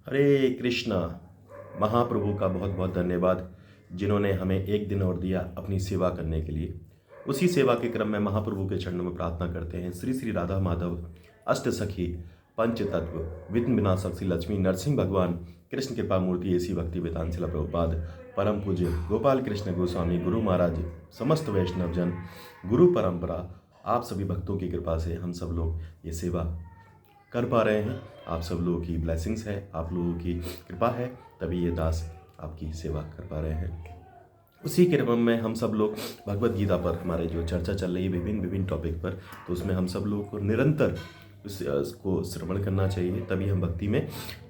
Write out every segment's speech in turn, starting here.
हरे कृष्णा। महाप्रभु का बहुत बहुत धन्यवाद जिन्होंने हमें एक दिन और दिया अपनी सेवा करने के लिए। उसी सेवा के क्रम में महाप्रभु के चरणों में प्रार्थना करते हैं। श्री श्री राधा माधव अष्ट सखी पंच तत्व विघ्न विनाशक श्री लक्ष्मी नरसिंह भगवान कृष्ण कृपा मूर्ति ऐसी भक्ति वेदांत शिला प्रभुपाद परम पूज्य गोपाल कृष्ण गोस्वामी गुरु महाराज समस्त वैष्णव जन गुरु परंपरा आप सभी भक्तों की कृपा से हम सब लोग ये सेवा कर पा रहे हैं। आप सब लोगों की ब्लेसिंग्स है, आप लोगों की कृपा है, तभी ये दास आपकी सेवा कर पा रहे हैं। उसी क्रम में हम सब लोग भगवत गीता पर हमारे जो चर्चा चल रही है विभिन्न विभिन्न टॉपिक पर, तो उसमें हम सब लोगों को निरंतर उसको श्रवण करना चाहिए, तभी हम भक्ति में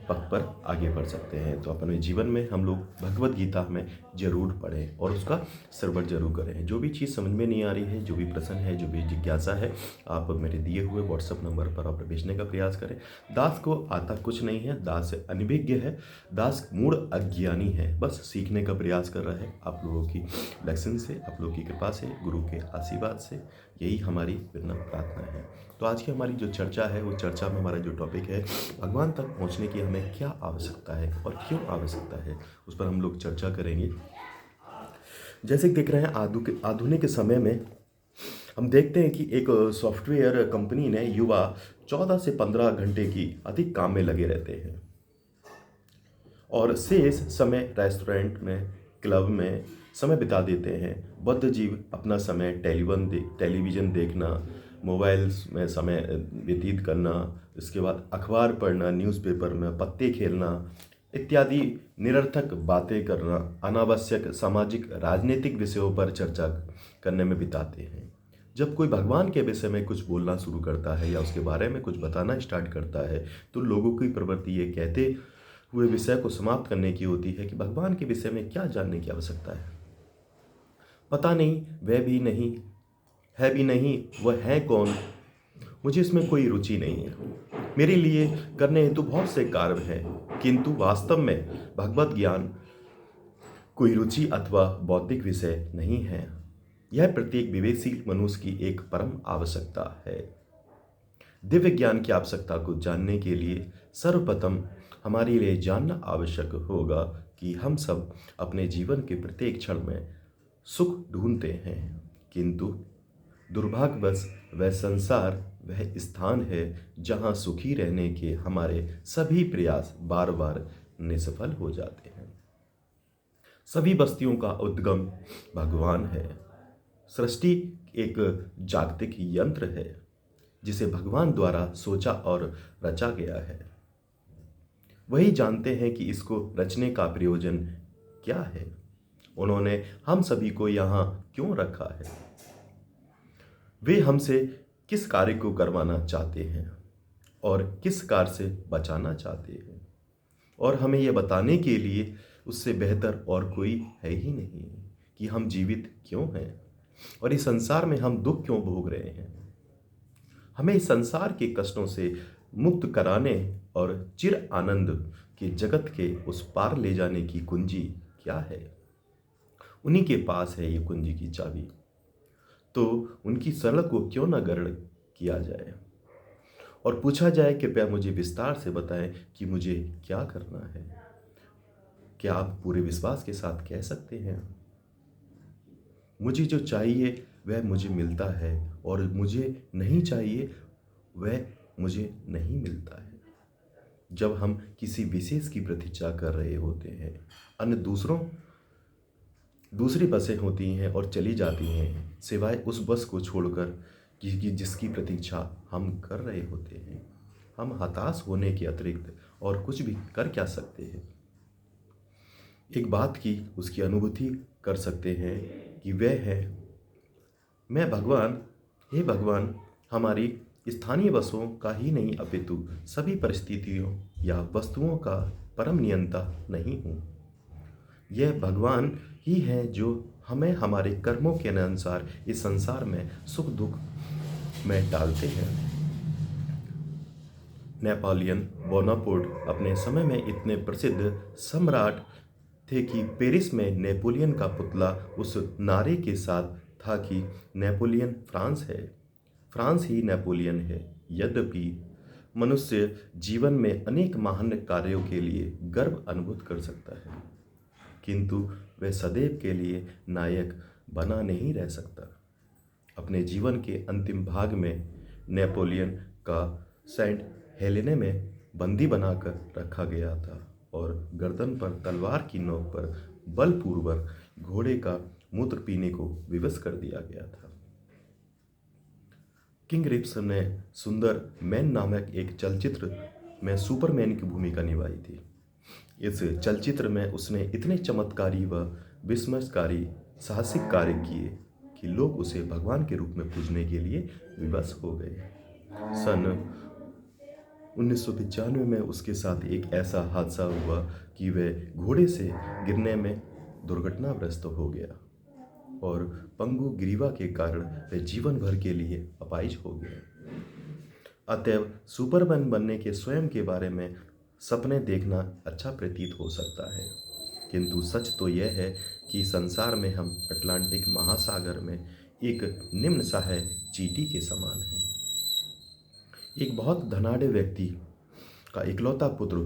पथ पर आगे बढ़ सकते हैं। तो अपने जीवन में हम लोग भगवत गीता में जरूर पढ़ें और उसका श्रवण जरूर करें। जो भी चीज़ समझ में नहीं आ रही है, जो भी प्रश्न है, जो भी जिज्ञासा है, आप मेरे दिए हुए व्हाट्सएप नंबर पर आप भेजने का प्रयास करें। दास को आता कुछ नहीं है, दास अनभिज्ञ है, दास मूढ़ अज्ञानी है, बस सीखने का प्रयास कर रहा है। आप लोगों की ब्लेसिंग से, आप लोगों की कृपा से, गुरु के आशीर्वाद से, यही हमारी विनम्र प्रार्थना है। तो आज की हमारी जो चर्चा है, वो चर्चा में हमारा जो टॉपिक है, भगवान तक पहुंचने की हमें क्या आवश्यकता है और क्यों आवश्यकता है, उस पर हम लोग चर्चा करेंगे। जैसे कि देख रहे हैं आधुनिक समय में हम देखते हैं कि एक सॉफ्टवेयर कंपनी ने युवा 14 से 15 घंटे की अधिक काम में लगे रहते हैं और शेष समय रेस्टोरेंट में, क्लब में समय बिता देते हैं। बद्धजीव अपना समय टेलीविज़न देखना, मोबाइल्स में समय व्यतीत करना, इसके बाद अखबार पढ़ना, न्यूज़पेपर में पत्ते खेलना इत्यादि निरर्थक बातें करना, अनावश्यक सामाजिक राजनीतिक विषयों पर चर्चा करने में बिताते हैं। जब कोई भगवान के विषय में कुछ बोलना शुरू करता है या उसके बारे में कुछ बताना स्टार्ट करता है, तो लोगों की प्रवृत्ति ये कहते हुए विषय को समाप्त करने की होती है कि भगवान के विषय में क्या जानने की आवश्यकता है, पता नहीं, वह भी नहीं है, भी नहीं वह है कौन, मुझे इसमें कोई रुचि नहीं है, मेरे लिए करने हेतु बहुत से कार्य हैं, किंतु वास्तव में भगवत ज्ञान कोई रुचि अथवा बौद्धिक विषय नहीं है। यह प्रत्येक विवेकशील मनुष्य की एक परम आवश्यकता है। दिव्य ज्ञान की आवश्यकता को जानने के लिए सर्वप्रथम हमारे लिए जानना आवश्यक होगा कि हम सब अपने जीवन के प्रत्येक क्षण में सुख ढूंढते हैं, किंतु दुर्भाग्यवश वह संसार, वह स्थान है जहां सुखी रहने के हमारे सभी प्रयास बार बार निष्फल हो जाते हैं। सभी बस्तियों का उद्गम भगवान है। सृष्टि एक जागतिक यंत्र है जिसे भगवान द्वारा सोचा और रचा गया है। वही जानते हैं कि इसको रचने का प्रयोजन क्या है, उन्होंने हम सभी को यहाँ क्यों रखा है, वे हमसे किस कार्य को करवाना चाहते हैं और किस कार्य से बचाना चाहते हैं, और हमें यह बताने के लिए उससे बेहतर और कोई है ही नहीं कि हम जीवित क्यों हैं और इस संसार में हम दुख क्यों भोग रहे हैं। हमें इस संसार के कष्टों से मुक्त कराने और चिर आनंद के जगत के उस पार ले जाने की कुंजी क्या है, उन्हीं के पास है ये कुंजी की चाबी। तो उनकी शरण को क्यों न ग्रहण किया जाए और पूछा जाए, कृपया मुझे विस्तार से बताएं कि मुझे क्या करना है। क्या आप पूरे विश्वास के साथ कह सकते हैं, मुझे जो चाहिए वह मुझे मिलता है और मुझे नहीं चाहिए वह मुझे नहीं मिलता है। जब हम किसी विशेष की प्रतीक्षा कर रहे होते हैं, अन्य दूसरी बसें होती हैं और चली जाती हैं, सिवाय उस बस को छोड़कर जिसकी प्रतीक्षा हम कर रहे होते हैं, हम हताश होने के अतिरिक्त और कुछ भी कर क्या सकते हैं। एक बात की उसकी अनुभूति कर सकते हैं कि वह है, मैं भगवान, हे भगवान, हमारी स्थानीय बसों का ही नहीं अपितु सभी परिस्थितियों या वस्तुओं का परम नियंता नहीं हूँ। यह भगवान ही है जो हमें हमारे कर्मों के अनुसार इस संसार में सुख दुख में डालते हैं। नेपोलियन बोनापार्ट अपने समय में इतने प्रसिद्ध सम्राट थे कि पेरिस में नेपोलियन का पुतला उस नारे के साथ था कि नेपोलियन फ्रांस है, फ्रांस ही नेपोलियन है। यद्यपि मनुष्य जीवन में अनेक महान कार्यों के लिए गर्व अनुभूत कर सकता है, किंतु वह सदैव के लिए नायक बना नहीं रह सकता। अपने जीवन के अंतिम भाग में नेपोलियन का सेंट हेलेने में बंदी बनाकर रखा गया था और गर्दन पर तलवार की नोक पर बलपूर्वक घोड़े का मूत्र पीने को विवश कर दिया गया था। किंग रिप्सन ने सुंदर मैन नामक एक चलचित्र में सुपरमैन की भूमिका निभाई थी। इस चलचित्र में उसने इतने चमत्कारी व विस्मयकारी साहसिक कार्य किए कि लोग उसे भगवान के रूप में पूजने के लिए विवश हो गए। सन 1995 में उसके साथ एक ऐसा हादसा हुआ कि वह घोड़े से गिरने में दुर्घटनाग्रस्त हो गया और पंगु ग्रीवा के कारण वह जीवन भर के लिए अपाहिज हो गया। अतएव सुपरमैन बनने के स्वयं के बारे में सपने देखना अच्छा प्रतीत हो सकता है, किंतु सच तो यह है कि संसार में हम अटलांटिक महासागर में एक निम्न सहाय चींटी के समान हैं। एक बहुत धनाढ़ व्यक्ति का इकलौता पुत्र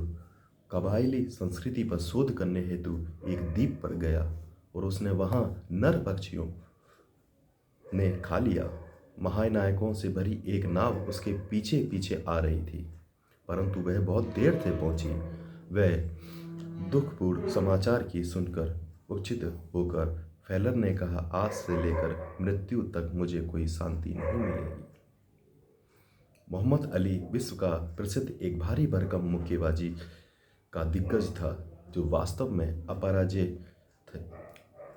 कबायली संस्कृति पर शोध करने हेतु एक द्वीप पर गया और उसने वहां नर पक्षियों ने खा लिया। महानायकों से भरी एक नाव उसके पीछे पीछे आ रही थी, परंतु वह बहुत देर से पहुंची। वह दुखपूर्ण समाचार की सुनकर उचित होकर फेलर ने कहा, आज से लेकर मृत्यु तक मुझे कोई शांति नहीं मिलेगी। मोहम्मद अली विश्व का प्रसिद्ध एक भारी भरकम मुक्केबाजी का दिग्गज था, जो वास्तव में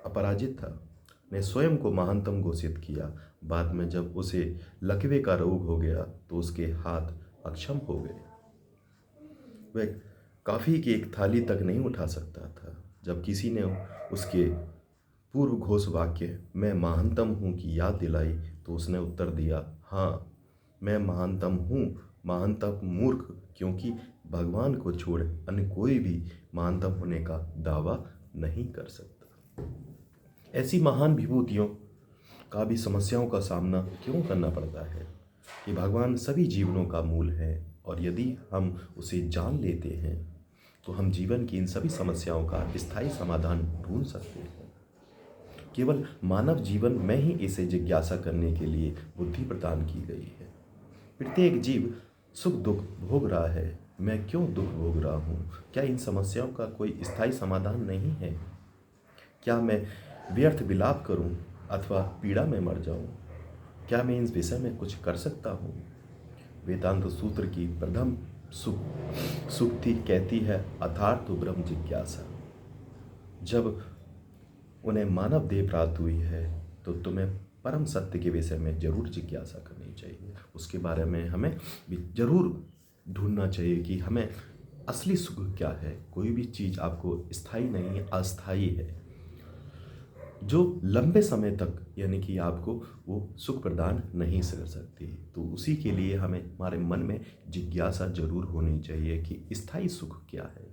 अपराजित था, ने स्वयं को महानतम घोषित किया। बाद में जब उसे लकवे का रोग हो गया तो उसके हाथ अक्षम हो गए। वह काफ़ी की एक थाली तक नहीं उठा सकता था। जब किसी ने उसके पूर्व घोष वाक्य मैं महानतम हूँ की याद दिलाई तो उसने उत्तर दिया, हाँ मैं महानतम हूँ, महानतम मूर्ख, क्योंकि भगवान को छोड़ अन्य कोई भी महानतम होने का दावा नहीं कर सकता। ऐसी महान विभूतियों का भी समस्याओं का सामना क्यों करना पड़ता है कि भगवान सभी जीवनों का मूल है, और यदि हम उसे जान लेते हैं तो हम जीवन की इन सभी समस्याओं का स्थायी समाधान ढूंढ सकते हैं। केवल मानव जीवन में ही इसे जिज्ञासा करने के लिए बुद्धि प्रदान की गई है। प्रत्येक जीव सुख दुख भोग रहा है। मैं क्यों दुख भोग रहा हूँ? क्या इन समस्याओं का कोई स्थायी समाधान नहीं है? क्या मैं व्यर्थ विलाप करूँ अथवा पीड़ा में मर जाऊँ? क्या मैं इस विषय में कुछ कर सकता हूँ? वेदांत सूत्र की प्रथम सूक्ति कहती है, अथार्थ ब्रह्म जिज्ञासा। जब उन्हें मानव देह प्राप्त हुई है तो तुम्हें परम सत्य के विषय में जरूर जिज्ञासा करनी चाहिए। उसके बारे में हमें भी जरूर ढूंढना चाहिए कि हमें असली सुख क्या है। कोई भी चीज़ आपको स्थायी नहीं, अस्थायी है, जो लंबे समय तक यानी कि आपको वो सुख प्रदान नहीं कर सकती। तो उसी के लिए हमें हमारे मन में जिज्ञासा जरूर होनी चाहिए कि स्थायी सुख क्या है।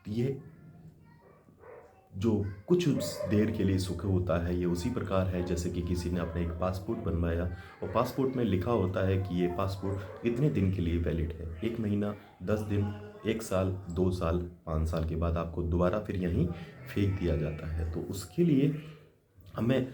ये जो कुछ देर के लिए सुख होता है, ये उसी प्रकार है जैसे कि किसी ने अपने एक पासपोर्ट बनवाया और पासपोर्ट में लिखा होता है कि ये पासपोर्ट इतने दिन के लिए वैलिड है। 1 महीना, 10 दिन, 1 साल, 2 साल, 5 साल के बाद आपको दोबारा फिर यहीं फेंक दिया जाता है। तो उसके लिए हमें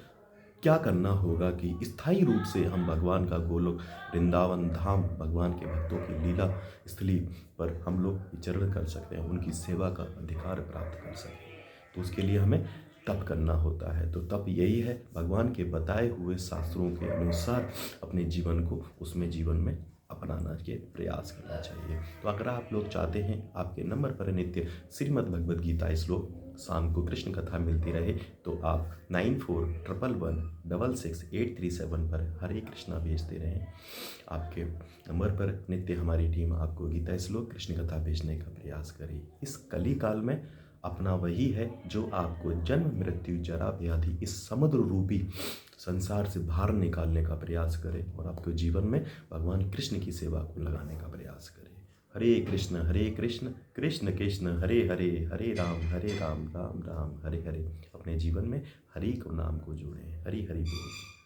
क्या करना होगा कि स्थायी रूप से हम भगवान का गोलोक वृंदावन धाम, भगवान के भक्तों की लीला स्थली पर हम लोग विचरण कर सकते हैं, उनकी सेवा का अधिकार प्राप्त कर सकते हैं। तो उसके लिए हमें तप करना होता है। तो तप यही है, भगवान के बताए हुए शास्त्रों के अनुसार अपने जीवन को उसमें जीवन में अपनाना के प्रयास करना चाहिए। तो अगर आप लोग चाहते हैं आपके नंबर पर नित्य श्रीमद् भगवद गीता श्लोक, शाम को कृष्ण कथा मिलती रहे, तो आप 9411166837 पर हरे कृष्णा भेजते रहें। आपके नंबर पर नित्य हमारी टीम आपको गीता श्लोक, कृष्ण कथा भेजने का प्रयास करे। इस कली काल में अपना वही है जो आपको जन्म मृत्यु जरा व्याधि इस समुद्र रूपी संसार से बाहर निकालने का प्रयास करे और आपके जीवन में भगवान कृष्ण की सेवा को लगाने का प्रयास करे। हरे कृष्ण कृष्ण कृष्ण हरे हरे, हरे राम राम राम हरे हरे। अपने जीवन में हरि को नाम को जोड़ें। हरि हरि बोल।